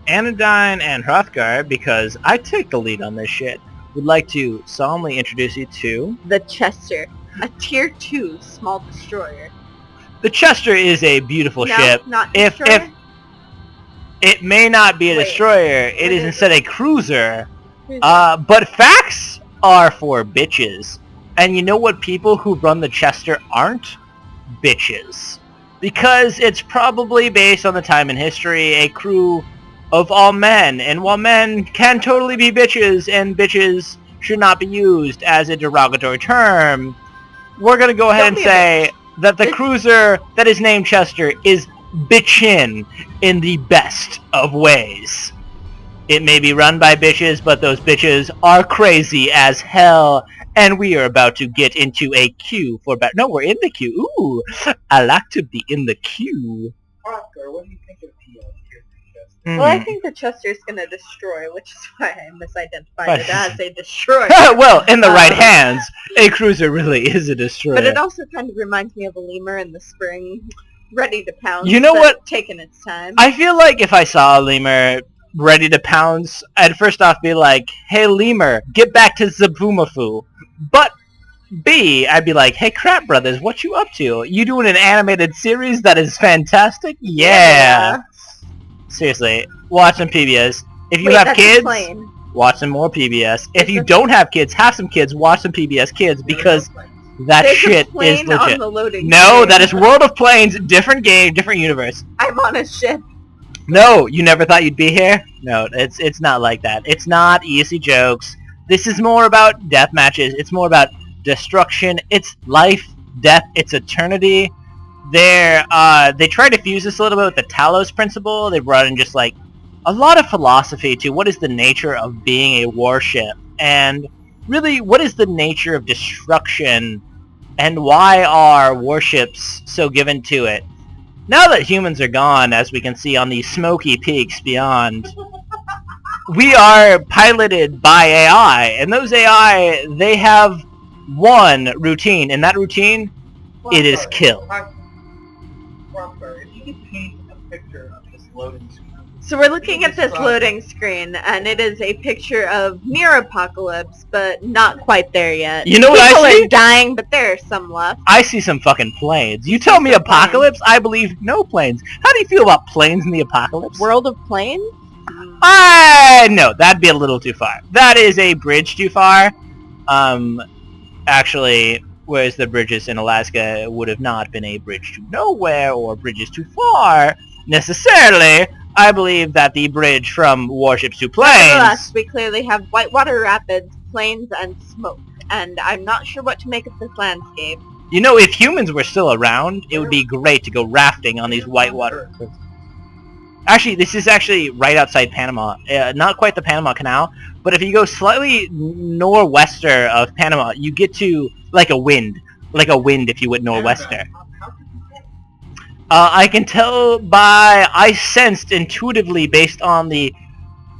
Anodyne and Hrothgar, because I take the lead on this shit, would like to solemnly introduce you to... The Chester, a Tier 2 small destroyer. The Chester is a beautiful ship. Not destroyer? If it may not be a destroyer, it is instead a cruiser. But facts are for bitches. And you know what people who run the Chester aren't? Bitches. Because it's probably based on the time in history, a crew of all men. And while men can totally be bitches, and bitches should not be used as a derogatory term, we're going to go ahead and say that the cruiser that is named Chester is bitchin' in the best of ways. It may be run by bitches, but those bitches are crazy as hell. And we are about to get into a queue for no, we're in the queue. Ooh, I like to be in the queue. Oscar, what do you think of the Well, I think the Chester's gonna destroy, which is why I misidentified it as a destroyer. Well, in the right hands, a cruiser really is a destroyer. But it also kind of reminds me of a lemur in the spring, ready to pounce. You know what? Taking its time. I feel like if I saw a lemur ready to pounce, I'd first off be like, hey lemur, get back to Zabumafu. But B, I'd be like, hey Crap Brothers, what you up to? You doing an animated series that is fantastic? Yeah. Seriously, watch some PBS. If you have kids, watch some more PBS. If you don't have kids, have some kids, watch some PBS Kids, because that shit is legit. No, that is World of Planes, different game, different universe. I'm on a ship. No, you never thought you'd be here? No, it's not like that. It's not easy jokes. This is more about death matches. It's more about destruction. It's life, death, it's eternity. They try to fuse this a little bit with the Talos principle. They brought in just like a lot of philosophy to what is the nature of being a warship, and really what is the nature of destruction, and why are warships so given to it. Now that humans are gone, as we can see on the smoky peaks beyond, we are piloted by AI, and those AI, they have one routine, and that routine, it is kill. If you could paint a picture of this loading screen. So we're looking at this loading screen, and it is a picture of near apocalypse, but not quite there yet. You know what I see? People are dying, but there are some left. I see some fucking planes. You tell me apocalypse, I believe no planes. How do you feel about planes in the apocalypse? World of Planes? No, that'd be a little too far. That is a bridge too far. Actually, whereas the bridges in Alaska would have not been a bridge to nowhere or bridges too far, necessarily. I believe that the bridge from warships to planes... Nevertheless, we clearly have whitewater rapids, plains, and smoke, and I'm not sure what to make of this landscape. You know, if humans were still around, it would be great to go rafting on these whitewater... Actually, this is actually right outside Panama. Not quite the Panama Canal, but if you go slightly northwester of Panama, you get to, like a wind, if you would northwester. I can tell by, I sensed intuitively based on the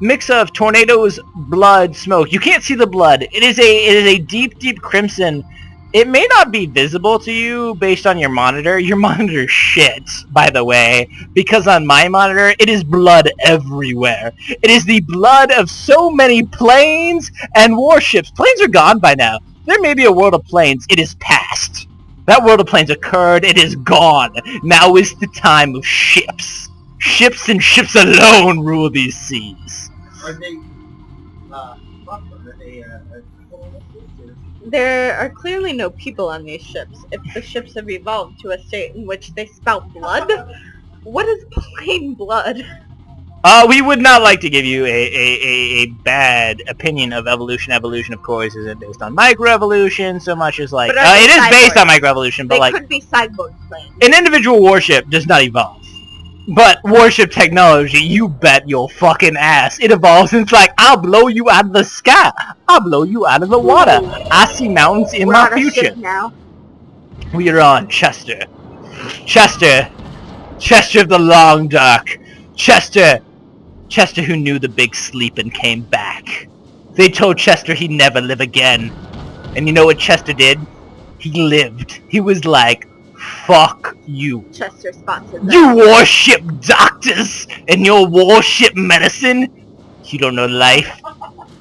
mix of tornadoes, blood, smoke. You can't see the blood. It is a deep, deep crimson. It may not be visible to you based on your monitor. Your monitor shits, by the way, because on my monitor, it is blood everywhere. It is the blood of so many planes and warships. Planes are gone by now. There may be a world of planes. It is past. That world of planes occurred. It is gone. Now is the time of ships. Ships and ships alone rule these seas. Are they, There are clearly no people on these ships. If the ships have evolved to a state in which they spout blood, what is plain blood? We would not like to give you a bad opinion of evolution. Evolution, of course, isn't based on microevolution so much as like... it is based on microevolution, but they could be cyborg planes. An individual warship does not evolve. But warship technology, you bet your fucking ass. It evolves and it's like, I'll blow you out of the sky. I'll blow you out of the water. I see mountains in my future. Now. We are on Chester. Chester of the long dark. Chester who knew the big sleep and came back. They told Chester he'd never live again. And you know what Chester did? He lived. He was like, Fuck you. Chester spots his You warship doctors and your warship medicine? You don't know life.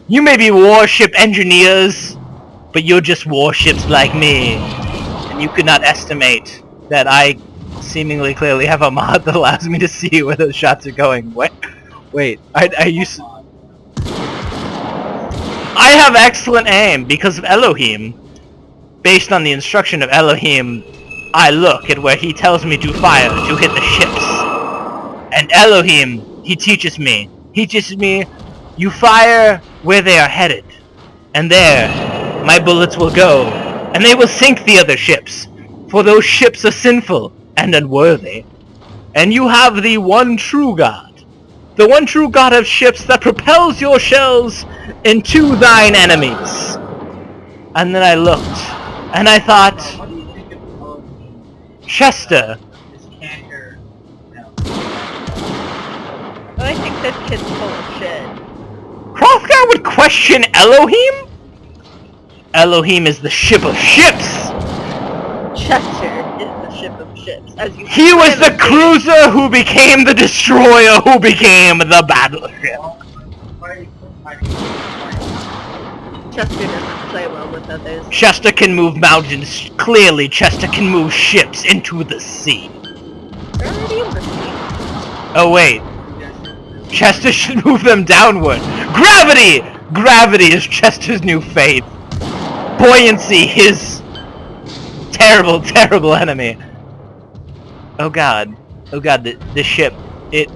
You may be warship engineers, but you're just warships like me. And you could not estimate that I seemingly clearly have a mod that allows me to see where those shots are going. Wait, I have excellent aim because of Elohim. Based on the instruction of Elohim, I look at where he tells me to fire to hit the ships. And Elohim, he teaches me. You fire where they are headed. And there, my bullets will go. And they will sink the other ships. For those ships are sinful and unworthy. And you have the one true God. The one true God of ships that propels your shells into thine enemies. And then I looked, and I thought, What do you think of Chester, this canter? No. I think this kid's full of shit. Hrothgar would question Elohim? Elohim is the ship of ships! Chester is the ship of ships. As you He was the clearly see. cruiser who became the destroyer who became the battleship. Why- Chester doesn't play well with others. Chester can move mountains. Clearly, Chester can move ships into the sea. They're already in the sea. Oh wait, Chester should move them downward. Gravity! Gravity is Chester's new faith. Buoyancy, his terrible, terrible enemy. Oh god, the ship, it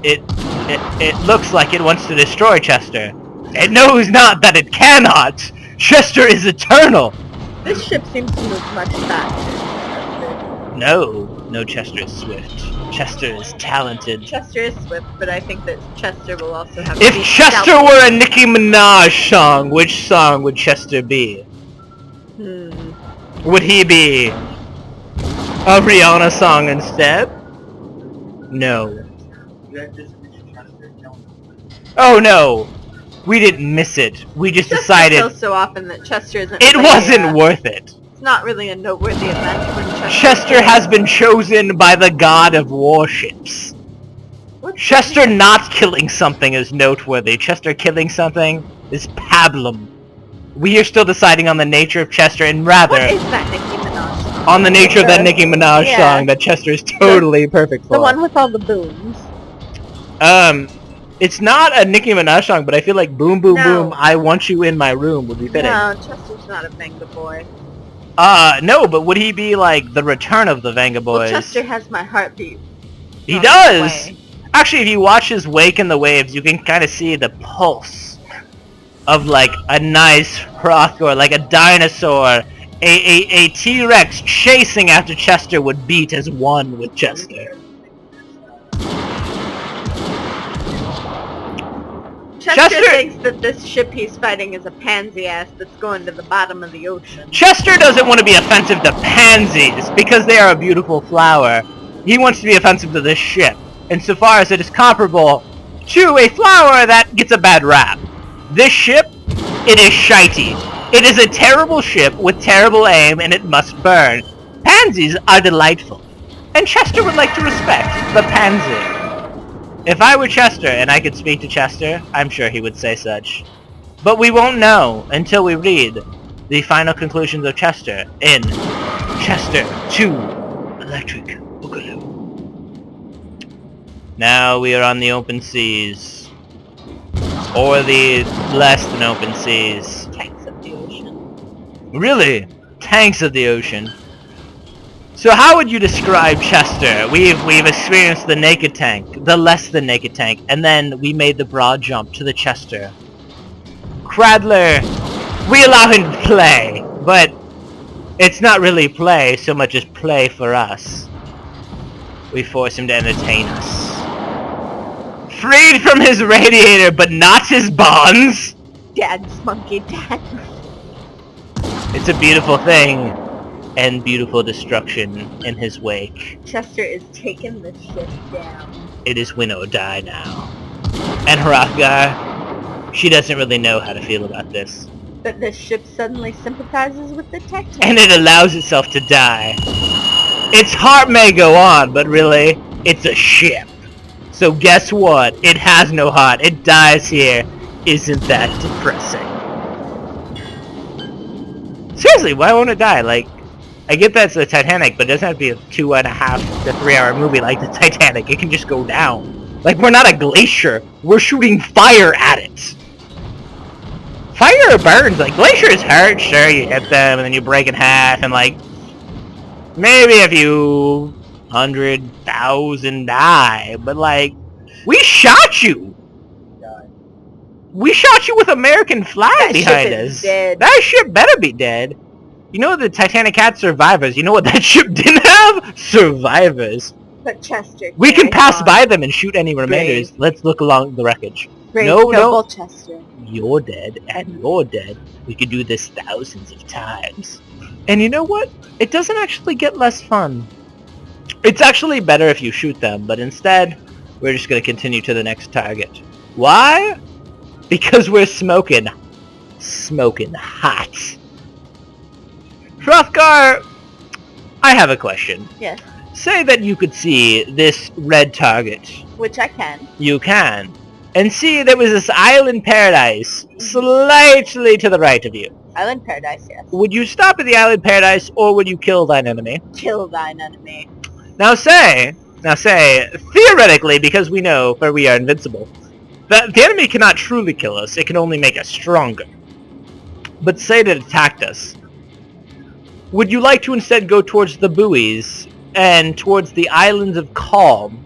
looks like it wants to destroy Chester. It knows not that it cannot! Chester is eternal! This ship seems to move much faster. No, Chester is swift. Chester is talented. Chester is swift, but I think that Chester will also have to If be Chester stealthy. were a Nicki Minaj song, which song would Chester be? Would he be a Rihanna song instead? No. You had this Richard Chester, no. Oh no! We didn't miss it. We just Chester decided kills so often that Chester isn't it really, wasn't worth it. It's not really a noteworthy event when Chester... Chester has been chosen by the god of warships. What's Chester not killing something is noteworthy. Chester killing something is pablum. We are still deciding on the nature of Chester, and rather What is that Nicki Minaj song? on the nature of that Nicki Minaj Yeah. song that Chester is totally perfect for. The one with all the booms. It's not a Nicki Minaj song, but I feel like Boom Boom No. Boom, I Want You in My Room would be fitting. No, Chester's not a Venga boy. No, but would he be like the return of the Venga Boys? Well, Chester has my heartbeat. He on does! its way. Actually, if you watch his Wake in the Waves, you can kind of see the pulse of like a nice Hrothgar, like a dinosaur. A T-Rex chasing after Chester would beat as one with Chester. Chester Chester- thinks that this ship he's fighting is a pansy ass that's going to the bottom of the ocean. Chester doesn't want to be offensive to pansies because they are a beautiful flower. He wants to be offensive to this ship, insofar as it is comparable to a flower that gets a bad rap. This ship, it is shitey. It is a terrible ship with terrible aim and it must burn. Pansies are delightful, and Chester would like to respect the pansy. If I were Chester and I could speak to Chester, I'm sure he would say such. But we won't know until we read the final conclusions of Chester in Chester 2 Electric Boogaloo. Now we are on the open seas. Or the less than open seas. Tanks of the ocean. Really? Tanks of the ocean. So how would you describe Chester? We've experienced the naked tank, the less than naked tank, and then we made the broad jump to the Chester. Kradler, we allow him to play, but it's not really play so much as play for us. We force him to entertain us. Freed from his radiator, but not his bonds! Dad's monkey dad. It's a beautiful thing, and beautiful destruction in his wake. Chester is taking the ship down. It is win or die now. And Hrothgar, she doesn't really know how to feel about this. But the ship suddenly sympathizes with the Titanic. And it allows itself to die. Its heart may go on, but really, it's a ship. So guess what? It has no heart. It dies here. Isn't that depressing? Seriously, why won't it die? Like, I get that's the Titanic, but it doesn't have to be a 2.5 to 3 hour movie like the Titanic. It can just go down. Like, we're not a glacier. We're shooting fire at it. Fire burns. Like, glaciers hurt. Sure, you hit them, and then you break in half, and like, maybe a few 100,000 die. But like, we shot you. We shot you with American flag behind us. Dead. That ship better be dead. You know the Titanic had survivors. You know what that ship didn't have? Survivors. But Chester. We can pass by them and shoot any remainders. Let's look along the wreckage. Brave, No. noble Chester. You're dead, and you're dead. We could do this thousands of times. And you know what? It doesn't actually get less fun. It's actually better if you shoot them, but instead, we're just going to continue to the next target. Why? Because we're smoking. Smoking hot. Hrothgar, I have a question. Yes. Say that you could see this red target. Which I can. You can. And see there was this island paradise slightly to the right of you. Island Paradise, yes. Would you stop at the island paradise, or would you kill thine enemy? Kill thine enemy. Now say, theoretically, because we know, for we are invincible, that the enemy cannot truly kill us, it can only make us stronger. But say that it attacked us. Would you like to instead go towards the buoys, and towards the islands of calm?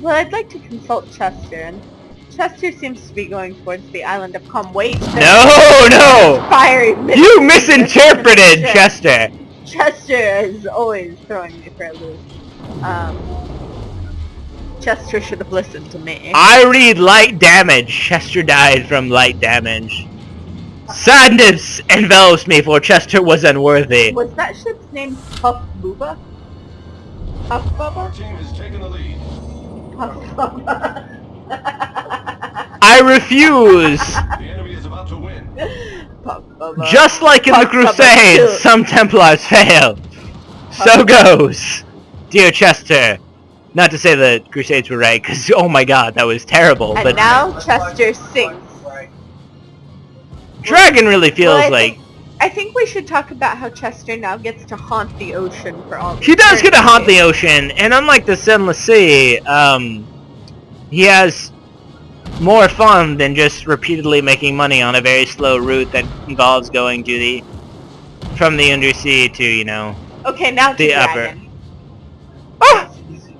Well, I'd like to consult Chester, and Chester seems to be going towards the island of calm. Wait. No! Fiery You misinterpreted, Chester! Chester is always throwing me for a loop. Chester should have listened to me. I read light damage. Chester died from light damage. Sadness envelops me, for Chester was unworthy. Was that ship's name Puff Booba? Puff Bubba? Our team has taken the lead. Puff Bubba. I refuse! The enemy is about to win. Puff Bubba. Just like in the Puff Bubba Crusades, too. some Templars fail. So goes. Dear Chester. Not to say the Crusades were right, because oh my god, that was terrible, And but now Chester sings. Dragon really feels Well, like... I think we should talk about how Chester now gets to haunt the ocean for all He does get to haunt the eternity. ocean, and unlike the Sunless Sea, he has more fun than just repeatedly making money on a very slow route that involves going to the... from the undersea to, you know... Okay, now to the upper. Dragon. Oh!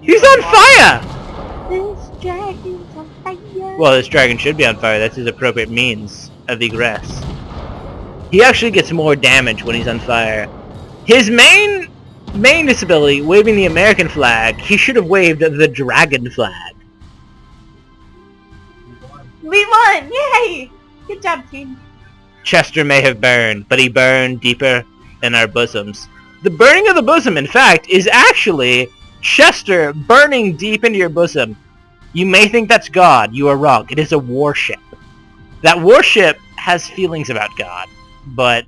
He's on fire! This dragon's on fire. Well, this dragon should be on fire. That's his appropriate means of egress. He actually gets more damage when he's on fire. His main disability, waving the American flag, he should have waved the dragon flag. We won! Yay! Good job, team. Chester may have burned, but he burned deeper in our bosoms. The burning of the bosom, in fact, is actually Chester burning deep into your bosom. You may think that's God. You are wrong. It is a warship. That warship has feelings about God, but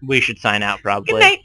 we should sign out probably. Good night.